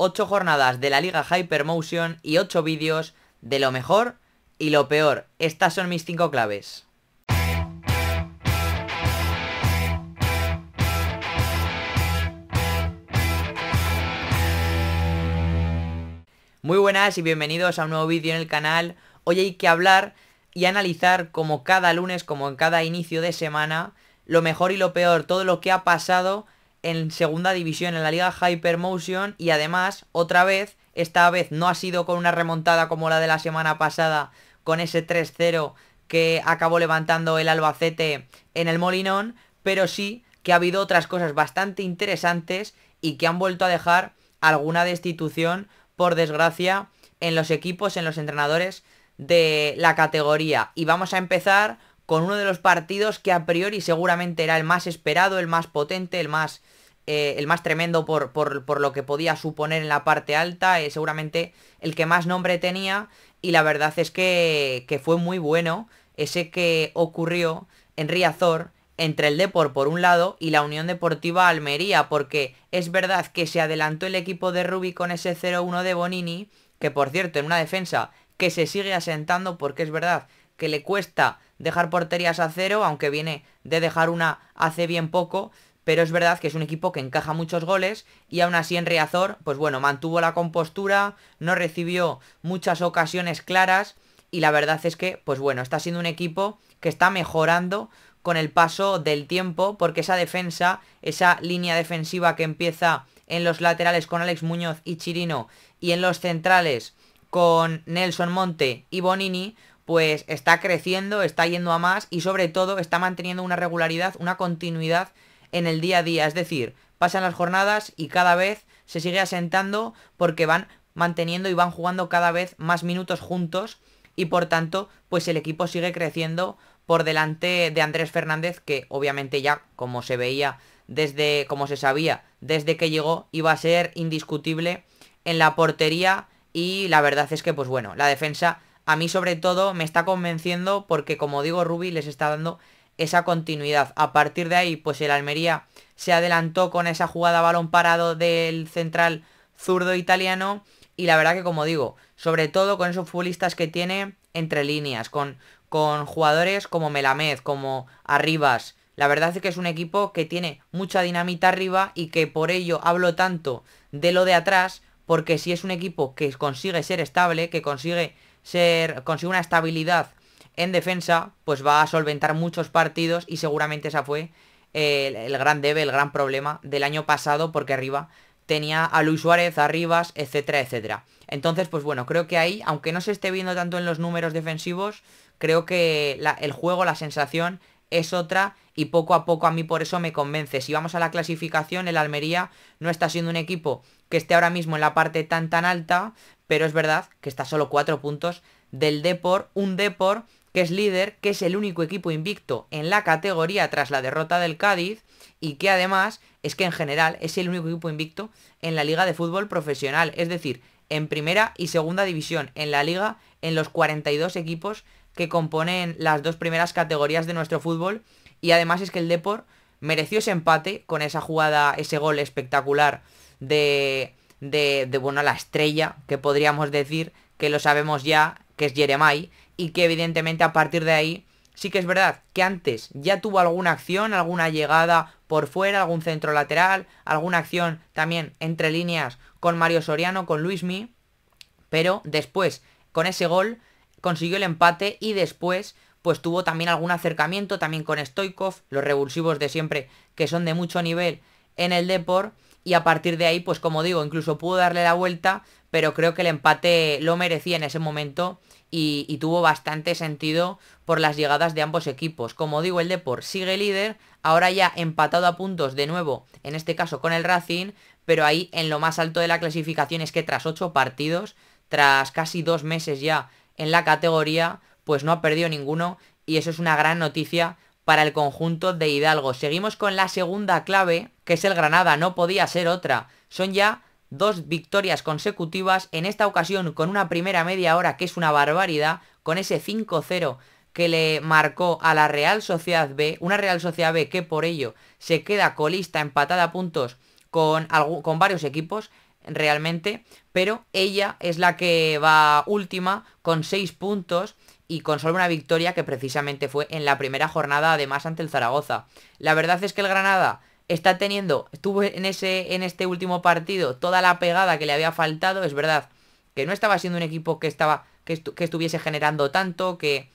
8 jornadas de la Liga Hypermotion y 8 vídeos de lo mejor y lo peor. Estas son mis 5 claves. Muy buenas y bienvenidos a un nuevo vídeo en el canal. Hoy hay que hablar y analizar, como cada lunes, como en cada inicio de semana, lo mejor y lo peor, todo lo que ha pasado en segunda división en la Liga Hypermotion. Y además, otra vez, esta vez no ha sido con una remontada como la de la semana pasada, con ese 3-0 que acabó levantando el Albacete en el Molinón, pero sí que ha habido otras cosas bastante interesantes y que han vuelto a dejar alguna destitución, por desgracia, en los equipos, en los entrenadores de la categoría. Y vamos a empezar con uno de los partidos que a priori seguramente era el más esperado, el más potente, el más tremendo por lo que podía suponer en la parte alta, seguramente el que más nombre tenía. Y la verdad es que fue muy bueno ese que ocurrió en Riazor entre el Depor por un lado y la Unión Deportiva Almería, porque es verdad que se adelantó el equipo de Rubi con ese 0-1 de Bonini, que por cierto en una defensa que se sigue asentando, porque es verdad que le cuesta dejar porterías a cero, aunque viene de dejar una hace bien poco, pero es verdad que es un equipo que encaja muchos goles y aún así en Riazor, pues bueno, mantuvo la compostura, no recibió muchas ocasiones claras y la verdad es que, pues bueno, está siendo un equipo que está mejorando con el paso del tiempo, porque esa defensa, esa línea defensiva que empieza en los laterales con Alex Muñoz y Chirino y en los centrales con Nelson Monte y Bonini, pues está creciendo, está yendo a más y sobre todo está manteniendo una regularidad, una continuidad en el día a día. Es decir, pasan las jornadas y cada vez se sigue asentando porque van manteniendo y van jugando cada vez más minutos juntos y por tanto pues el equipo sigue creciendo por delante de Andrés Fernández, que obviamente ya, como se veía como se sabía desde que llegó, iba a ser indiscutible en la portería. Y la verdad es que pues bueno, la defensa a mí sobre todo me está convenciendo porque, como digo, Rubi les está dando esa continuidad. A partir de ahí pues el Almería se adelantó con esa jugada a balón parado del central zurdo italiano y la verdad que, como digo, sobre todo con esos futbolistas que tiene entre líneas, con jugadores como Melamed, como Arribas. La verdad es que es un equipo que tiene mucha dinamita arriba y que por ello hablo tanto de lo de atrás, porque si es un equipo que consigue ser estable, que consigue una estabilidad en defensa, pues va a solventar muchos partidos y seguramente esa fue el gran debe, el gran problema del año pasado, porque arriba tenía a Luis Suárez, a Rivas, etcétera, etcétera. Entonces, pues bueno, creo que ahí, aunque no se esté viendo tanto en los números defensivos, creo que el juego, la sensación es otra y poco a poco a mí por eso me convence. Si vamos a la clasificación, el Almería no está siendo un equipo que esté ahora mismo en la parte tan alta, pero es verdad que está solo 4 puntos del Depor, un Depor que es líder, que es el único equipo invicto en la categoría tras la derrota del Cádiz y que además es que en general es el único equipo invicto en la liga de fútbol profesional, es decir, en primera y segunda división, en la liga, en los 42 equipos que componen las dos primeras categorías de nuestro fútbol. Y además es que el Depor mereció ese empate con esa jugada, ese gol espectacular de bueno, la estrella, que podríamos decir, que lo sabemos ya, que es Jeremai, y que evidentemente a partir de ahí sí que es verdad que antes ya tuvo alguna acción, alguna llegada por fuera, algún centro lateral, alguna acción también entre líneas con Mario Soriano, con Luismi, pero después con ese gol consiguió el empate y después pues tuvo también algún acercamiento también con Stoichkov, los revulsivos de siempre que son de mucho nivel en el Depor, y a partir de ahí pues como digo incluso pudo darle la vuelta, pero creo que el empate lo merecía en ese momento y tuvo bastante sentido por las llegadas de ambos equipos. Como digo, el Depor sigue líder, ahora ya empatado a puntos de nuevo, en este caso con el Racing, pero ahí en lo más alto de la clasificación es que tras 8 partidos, tras casi 2 meses ya en la categoría, pues no ha perdido ninguno y eso es una gran noticia para el conjunto de Hidalgo. Seguimos con la segunda clave, que es el Granada, no podía ser otra. Son ya 2 victorias consecutivas, en esta ocasión con una primera media hora que es una barbaridad, con ese 5-0 que le marcó a la Real Sociedad B, una Real Sociedad B que por ello se queda colista empatada a puntos con varios equipos, realmente, pero ella es la que va última con 6 puntos y con solo una victoria que precisamente fue en la primera jornada, además ante el Zaragoza. La verdad es que el Granada tuvo en este último partido toda la pegada que le había faltado. Es verdad que no estaba siendo un equipo que estuviese generando tanto, que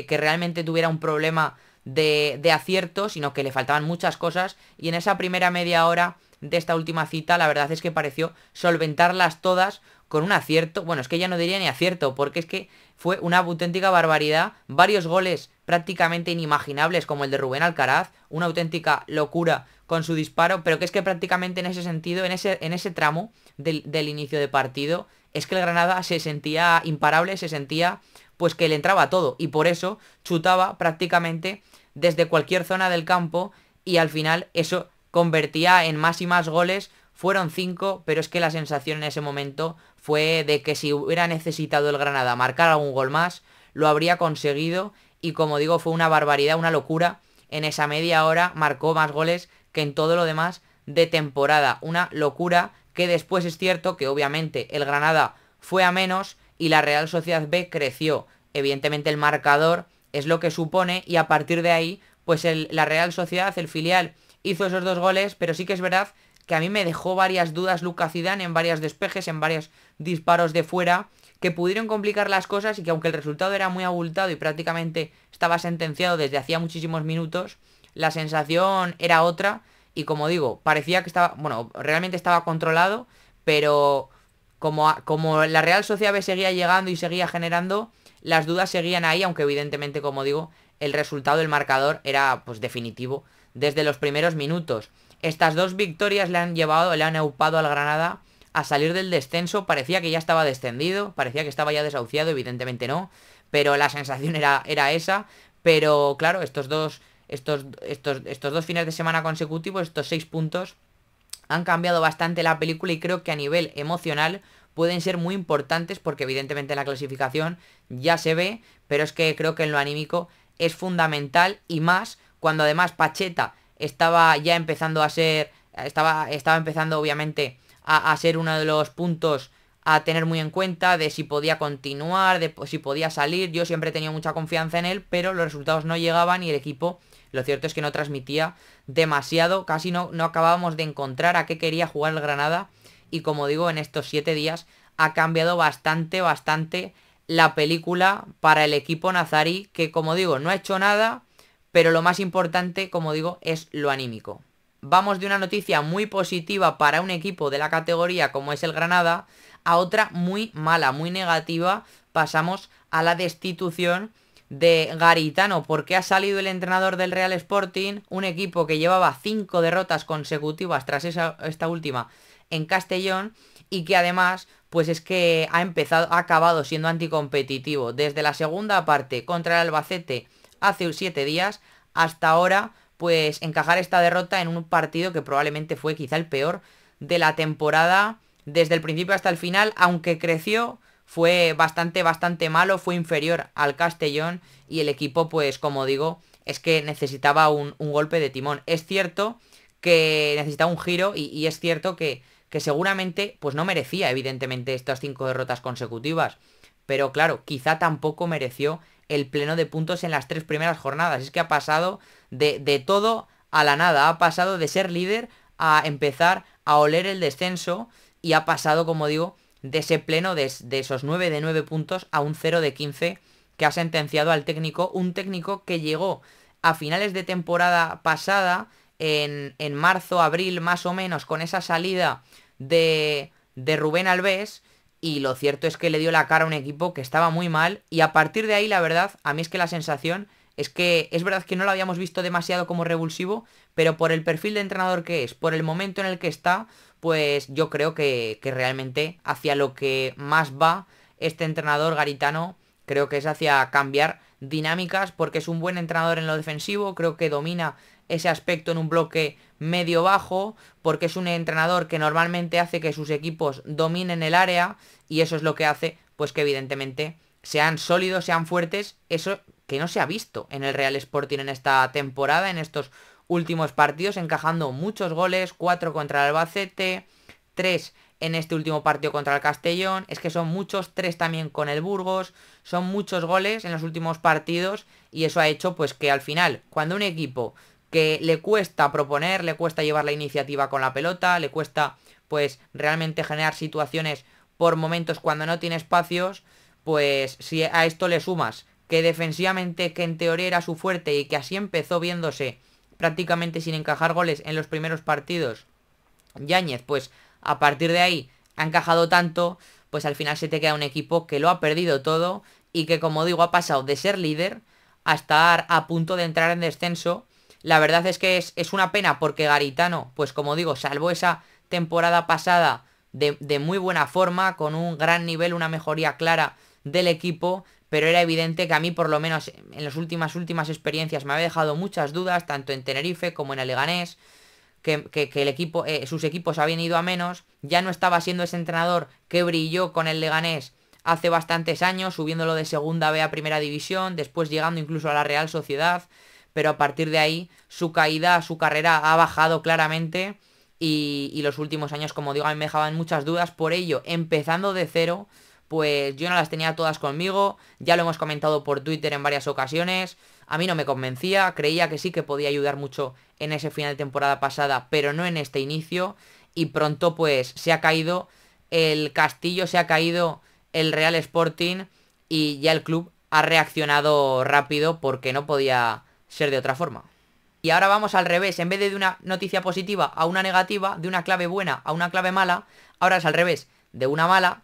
realmente tuviera un problema de acierto, sino que le faltaban muchas cosas, y en esa primera media hora de esta última cita la verdad es que pareció solventarlas todas con un acierto. Bueno, es que ya no diría ni acierto, porque es que fue una auténtica barbaridad, varios goles prácticamente inimaginables como el de Rubén Alcaraz, una auténtica locura con su disparo, pero que es que prácticamente en ese sentido, en ese tramo del inicio de partido, es que el Granada se sentía imparable, se sentía pues que le entraba todo, y por eso chutaba prácticamente desde cualquier zona del campo, y al final eso convertía en más y más goles. Fueron 5, pero es que la sensación en ese momento fue de que si hubiera necesitado el Granada marcar algún gol más, lo habría conseguido, y como digo, fue una barbaridad, una locura. En esa media hora marcó más goles que en todo lo demás de temporada, una locura, que después es cierto que obviamente el Granada fue a menos y la Real Sociedad B creció. Evidentemente el marcador es lo que supone, y a partir de ahí pues la Real Sociedad, el filial, hizo esos 2 goles, pero sí que es verdad que a mí me dejó varias dudas Lucas Zidane en varios despejes, en varios disparos de fuera, que pudieron complicar las cosas, y que aunque el resultado era muy abultado y prácticamente estaba sentenciado desde hacía muchísimos minutos, la sensación era otra, y como digo, parecía que estaba, bueno, realmente estaba controlado, pero como la Real Sociedad B seguía llegando y seguía generando, las dudas seguían ahí, aunque evidentemente, como digo, el resultado del marcador era pues definitivo desde los primeros minutos. Estas 2 victorias le han eupado al Granada a salir del descenso. Parecía que ya estaba descendido, parecía que estaba ya desahuciado, evidentemente no, pero la sensación era esa. Pero claro, estos dos fines de semana consecutivos, estos 6 puntos, han cambiado bastante la película, y creo que a nivel emocional pueden ser muy importantes, porque evidentemente la clasificación ya se ve, pero es que creo que en lo anímico es fundamental, y más cuando además Pacheta estaba ya empezando a ser, estaba empezando obviamente a ser uno de los puntos a tener muy en cuenta, de si podía continuar, de si podía salir. Yo siempre he tenido mucha confianza en él, pero los resultados no llegaban, y el equipo, lo cierto es que no transmitía demasiado, casi no acabábamos de encontrar a qué quería jugar el Granada, y como digo, en estos 7 días ha cambiado bastante la película para el equipo nazarí, que como digo, no ha hecho nada, pero lo más importante, como digo, es lo anímico. Vamos de una noticia muy positiva para un equipo de la categoría como es el Granada, a otra muy mala, muy negativa. Pasamos a la destitución de Garitano, porque ha salido el entrenador del Real Sporting, un equipo que llevaba 5 derrotas consecutivas tras esta última en Castellón, y que además pues es que ha acabado siendo anticompetitivo desde la segunda parte contra el Albacete hace 7 días hasta ahora, pues encajar esta derrota en un partido que probablemente fue quizá el peor de la temporada desde el principio hasta el final. Aunque creció, fue bastante malo, fue inferior al Castellón, y el equipo, pues como digo, es que necesitaba un golpe de timón. Es cierto que necesitaba un giro, y es cierto que seguramente pues no merecía evidentemente estas 5 derrotas consecutivas, pero claro, quizá tampoco mereció el pleno de puntos en las 3 primeras jornadas. Es que ha pasado de todo a la nada, ha pasado de ser líder a empezar a oler el descenso, y ha pasado, como digo, de ese pleno de esos 9 de 9 puntos a un 0 de 15 que ha sentenciado al técnico, un técnico que llegó a finales de temporada pasada, en marzo, abril más o menos, con esa salida de Rubén Alves, y lo cierto es que le dio la cara a un equipo que estaba muy mal, y a partir de ahí, la verdad, a mí es que la sensación es que es verdad que no lo habíamos visto demasiado como revulsivo, pero por el perfil de entrenador que es, por el momento en el que está, pues yo creo que realmente hacia lo que más va este entrenador Garitano, creo que es hacia cambiar dinámicas, porque es un buen entrenador en lo defensivo, creo que domina ese aspecto en un bloque medio-bajo, porque es un entrenador que normalmente hace que sus equipos dominen el área, y eso es lo que hace pues que evidentemente sean sólidos, sean fuertes, eso que no se ha visto en el Real Sporting en esta temporada, en estos últimos partidos, encajando muchos goles, 4 contra el Albacete, 3 en este último partido contra el Castellón. Es que son muchos, 3 también con el Burgos, son muchos goles en los últimos partidos y eso ha hecho pues que al final, cuando un equipo que le cuesta proponer, le cuesta llevar la iniciativa con la pelota, le cuesta pues realmente generar situaciones por momentos cuando no tiene espacios, pues si a esto le sumas que defensivamente, que en teoría era su fuerte y que así empezó viéndose prácticamente sin encajar goles en los primeros partidos, Yáñez, pues a partir de ahí ha encajado tanto, pues al final se te queda un equipo que lo ha perdido todo y que, como digo, ha pasado de ser líder a estar a punto de entrar en descenso. La verdad es que es una pena porque Garitano, pues como digo, salvó esa temporada pasada de muy buena forma, con un gran nivel, una mejoría clara del equipo, pero era evidente que a mí, por lo menos en las últimas experiencias, me había dejado muchas dudas, tanto en Tenerife como en el Leganés, que el equipo, sus equipos habían ido a menos, ya no estaba siendo ese entrenador que brilló con el Leganés hace bastantes años, subiéndolo de segunda B a primera división, después llegando incluso a la Real Sociedad, pero a partir de ahí su caída, su carrera ha bajado claramente y los últimos años, como digo, a mí me dejaban muchas dudas. Por ello, empezando de cero, pues yo no las tenía todas conmigo, ya lo hemos comentado por Twitter en varias ocasiones, a mí no me convencía, creía que sí que podía ayudar mucho en ese final de temporada pasada, pero no en este inicio, y pronto pues se ha caído el castillo, se ha caído el Real Sporting y ya el club ha reaccionado rápido porque no podía ser de otra forma. Y ahora vamos al revés, en vez de una noticia positiva a una negativa, de una clave buena a una clave mala, ahora es al revés, de una mala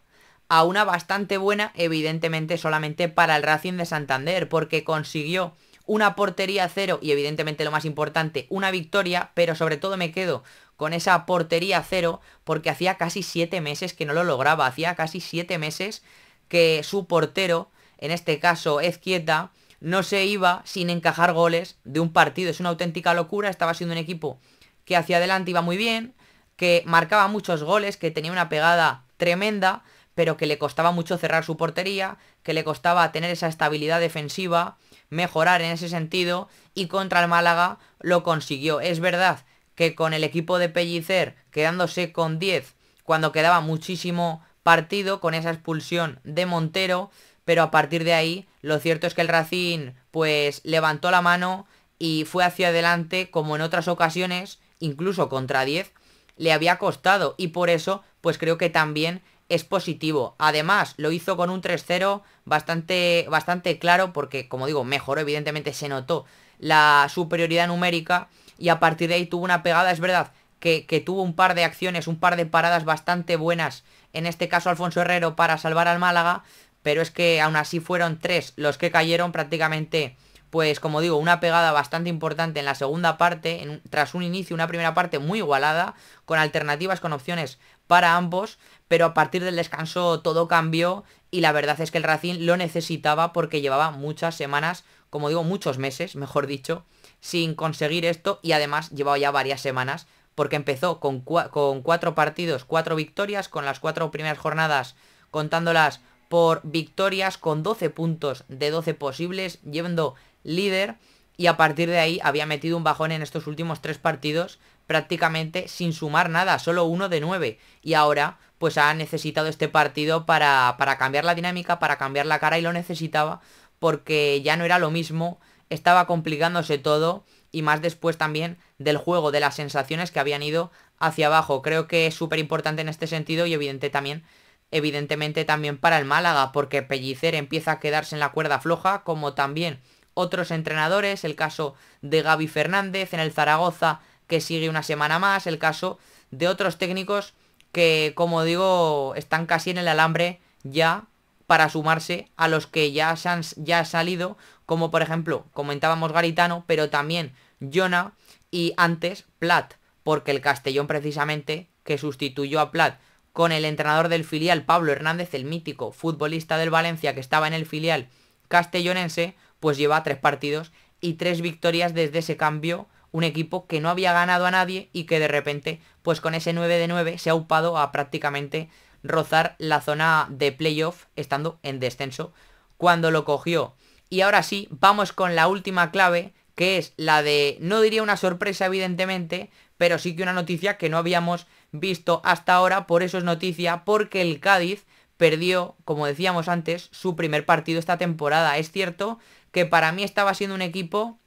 a una bastante buena, evidentemente solamente para el Racing de Santander, porque consiguió una portería cero y evidentemente lo más importante, una victoria, pero sobre todo me quedo con esa portería cero porque hacía casi 7 meses que no lo lograba, hacía casi 7 meses que su portero, en este caso Ezquieta, no se iba sin encajar goles de un partido. Es una auténtica locura, estaba siendo un equipo que hacia adelante iba muy bien, que marcaba muchos goles, que tenía una pegada tremenda, pero que le costaba mucho cerrar su portería, que le costaba tener esa estabilidad defensiva, mejorar en ese sentido, y contra el Málaga lo consiguió. Es verdad que con el equipo de Pellicer quedándose con 10 cuando quedaba muchísimo partido, con esa expulsión de Montero, pero a partir de ahí lo cierto es que el Racing pues levantó la mano y fue hacia adelante, como en otras ocasiones, incluso contra 10 le había costado, y por eso pues creo que también es positivo. Además, lo hizo con un 3-0 bastante claro, porque, como digo, mejoró, evidentemente se notó la superioridad numérica, y a partir de ahí tuvo una pegada. Es verdad que tuvo un par de acciones, un par de paradas bastante buenas, en este caso Alfonso Herrero, para salvar al Málaga, pero es que aún así fueron 3 los que cayeron prácticamente. Pues como digo, una pegada bastante importante en la segunda parte, tras un inicio, una primera parte muy igualada, con alternativas, con opciones para ambos, pero a partir del descanso todo cambió y la verdad es que el Racing lo necesitaba porque llevaba muchas semanas, como digo, muchos meses, mejor dicho, sin conseguir esto, y además llevaba ya varias semanas porque empezó con 4 partidos, 4 victorias, con las 4 primeras jornadas contándolas por victorias, con 12 puntos de 12 posibles, llevando líder, y a partir de ahí había metido un bajón en estos últimos 3 partidos prácticamente sin sumar nada, solo 1 de 9, y ahora pues ha necesitado este partido para cambiar la dinámica, para cambiar la cara, y lo necesitaba porque ya no era lo mismo, estaba complicándose todo, y más después también del juego, de las sensaciones que habían ido hacia abajo. Creo que es súper importante en este sentido, y evidentemente también para el Málaga, porque Pellicer empieza a quedarse en la cuerda floja, como también otros entrenadores, el caso de Gaby Fernández en el Zaragoza, que sigue una semana más, el caso de otros técnicos que, como digo, están casi en el alambre ya para sumarse a los que ya han salido, como por ejemplo comentábamos Garitano, pero también Jona, y antes Plat, porque el Castellón precisamente, que sustituyó a Plat con el entrenador del filial, Pablo Hernández, el mítico futbolista del Valencia que estaba en el filial castellonense, pues lleva 3 partidos y 3 victorias desde ese cambio. Un equipo que no había ganado a nadie y que de repente, pues con ese 9 de 9 se ha upado a prácticamente rozar la zona de playoff, estando en descenso cuando lo cogió. Y ahora sí, vamos con la última clave, que es la de, no diría una sorpresa evidentemente, pero sí que una noticia que no habíamos visto hasta ahora. Por eso es noticia, porque el Cádiz perdió, como decíamos antes, su primer partido esta temporada. Es cierto que para mí estaba siendo un equipo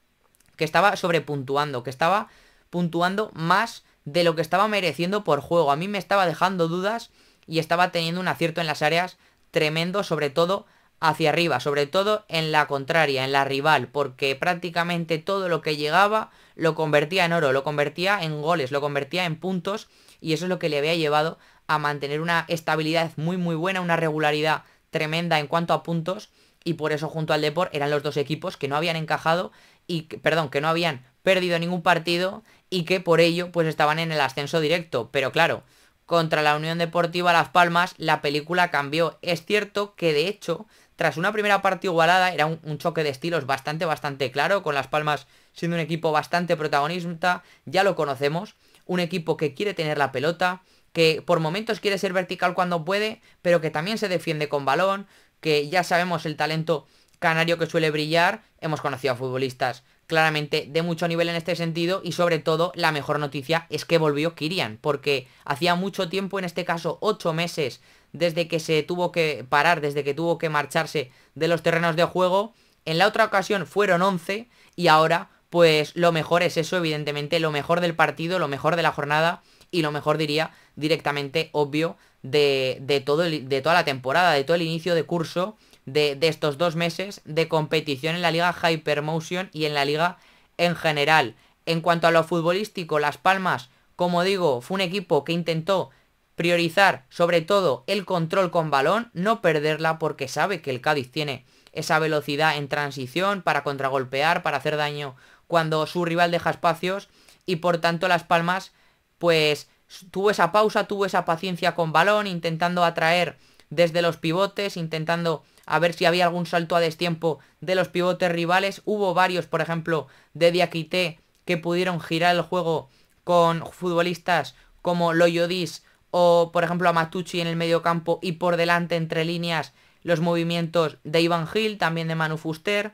que estaba sobrepuntuando, que estaba puntuando más de lo que estaba mereciendo por juego. A mí me estaba dejando dudas y estaba teniendo un acierto en las áreas tremendo, sobre todo hacia arriba, sobre todo en la contraria, en la rival, porque prácticamente todo lo que llegaba lo convertía en oro, lo convertía en goles, lo convertía en puntos, y eso es lo que le había llevado a mantener una estabilidad muy buena, una regularidad tremenda en cuanto a puntos, y por eso junto al Depor eran los dos equipos que no habían encajado y perdón, que no habían perdido ningún partido y que por ello pues estaban en el ascenso directo. Pero claro, contra la Unión Deportiva Las Palmas la película cambió. Es cierto que de hecho, tras una primera parte igualada, era un choque de estilos bastante claro, con Las Palmas siendo un equipo bastante protagonista, ya lo conocemos, un equipo que quiere tener la pelota, que por momentos quiere ser vertical cuando puede, pero que también se defiende con balón, que ya sabemos el talento canario que suele brillar. Hemos conocido a futbolistas claramente de mucho nivel en este sentido, y sobre todo la mejor noticia es que volvió Kylian, porque hacía mucho tiempo, en este caso 8 meses, desde que se tuvo que parar, desde que tuvo que marcharse de los terrenos de juego. En la otra ocasión fueron 11 y ahora pues lo mejor es eso, evidentemente, lo mejor del partido, lo mejor de la jornada y lo mejor, diría, directamente obvio de toda la temporada, de todo el inicio de curso de estos 2 meses de competición en la Liga Hypermotion y en la Liga en general. En cuanto a lo futbolístico, Las Palmas, como digo, fue un equipo que intentó priorizar sobre todo el control con balón, no perderla, porque sabe que el Cádiz tiene esa velocidad en transición para contragolpear, para hacer daño cuando su rival deja espacios, y por tanto Las Palmas pues tuvo esa pausa, tuvo esa paciencia con balón, intentando atraer desde los pivotes, intentando a ver si había algún salto a destiempo de los pivotes rivales. Hubo varios, por ejemplo, de Diakité, que pudieron girar el juego con futbolistas como Loyodis o, por ejemplo, a Matucci en el medio campo, y por delante, entre líneas, los movimientos de Iván Gil, también de Manu Fuster.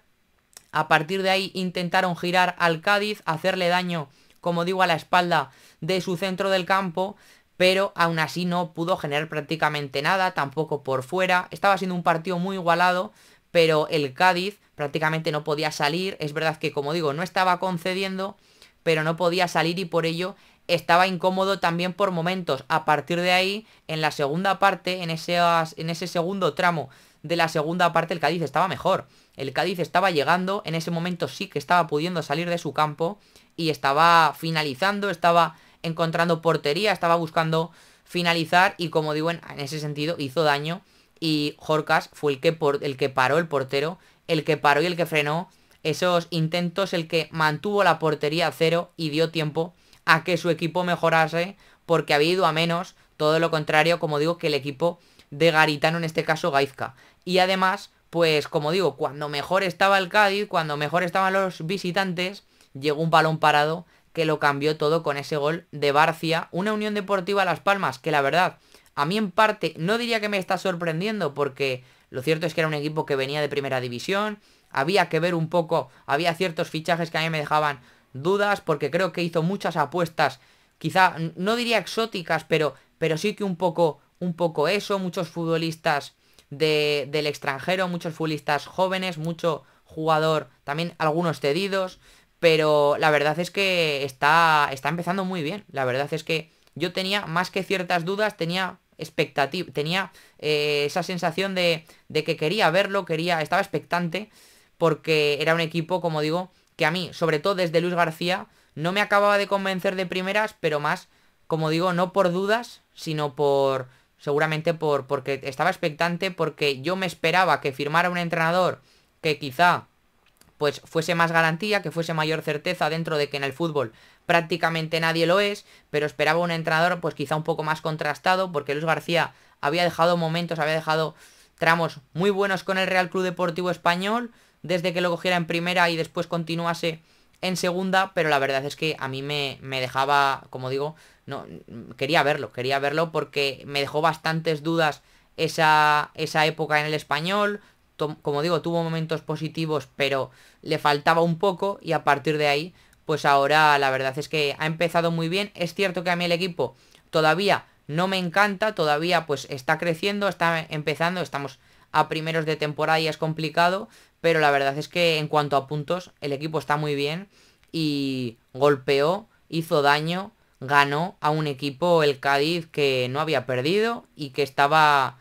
A partir de ahí intentaron girar al Cádiz, hacerle daño, como digo, a la espalda de su centro del campo, pero aún así no pudo generar prácticamente nada, tampoco por fuera. Estaba siendo un partido muy igualado, pero el Cádiz prácticamente no podía salir. Es verdad que, como digo, no estaba concediendo, pero no podía salir, y por ello estaba incómodo también por momentos. A partir de ahí, en la segunda parte, en ese segundo tramo de la segunda parte, el Cádiz estaba mejor. El Cádiz estaba llegando, en ese momento sí que estaba pudiendo salir de su campo y estaba finalizando, estaba encontrando portería, estaba buscando finalizar, y como digo, en ese sentido hizo daño, y Jorcas fue el que paró, el portero, el que paró y el que frenó esos intentos, el que mantuvo la portería a cero y dio tiempo a que su equipo mejorase, porque había ido a menos, todo lo contrario, como digo, que el equipo de Garitano, en este caso Gaizka. Y además, pues como digo, cuando mejor estaba el Cádiz, cuando mejor estaban los visitantes, llegó un balón parado que lo cambió todo con ese gol de Barcia. Una Unión Deportiva Las Palmas que, la verdad, a mí en parte no diría que me está sorprendiendo, porque lo cierto es que era un equipo que venía de primera división. Había que ver un poco, había ciertos fichajes que a mí me dejaban dudas, porque creo que hizo muchas apuestas, quizá no diría exóticas, pero sí que un poco eso, muchos futbolistas del extranjero, muchos futbolistas jóvenes, mucho jugador, también algunos cedidos, pero la verdad es que está empezando muy bien. La verdad es que yo tenía más que ciertas dudas, tenía expectativa, tenía esa sensación de que quería verlo, estaba expectante, porque era un equipo, como digo, que a mí, sobre todo desde Luis García, no me acababa de convencer de primeras, pero más, como digo, no por dudas, sino seguramente porque estaba expectante, porque yo me esperaba que firmara un entrenador que quizá pues fuese más garantía, que fuese mayor certeza, dentro de que en el fútbol prácticamente nadie lo es, pero esperaba un entrenador pues quizá un poco más contrastado, porque Luis García había dejado momentos, había dejado tramos muy buenos con el Real Club Deportivo Español, desde que lo cogiera en primera y después continuase en segunda, pero la verdad es que a mí me dejaba, como digo, no quería verlo porque me dejó bastantes dudas esa época en el Español. Como digo, tuvo momentos positivos, pero le faltaba un poco, y a partir de ahí, pues ahora la verdad es que ha empezado muy bien. Es cierto que a mí el equipo todavía no me encanta, todavía pues está creciendo, está empezando, estamos a primeros de temporada y es complicado, pero la verdad es que en cuanto a puntos el equipo está muy bien y golpeó, hizo daño, ganó a un equipo, el Cádiz, que no había perdido y que estaba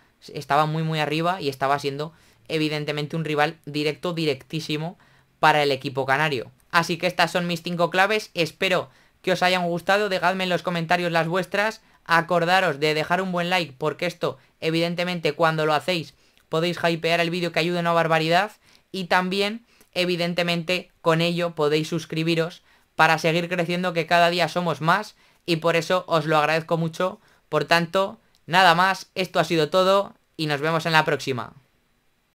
muy arriba y estaba siendo evidentemente un rival directo, directísimo para el equipo canario. Así que estas son mis 5 claves, espero que os hayan gustado, dejadme en los comentarios las vuestras, acordaros de dejar un buen like porque esto evidentemente cuando lo hacéis podéis hypear el vídeo que ayuda una barbaridad y también evidentemente con ello podéis suscribiros para seguir creciendo, que cada día somos más y por eso os lo agradezco mucho. Por tanto, nada más, esto ha sido todo y nos vemos en la próxima.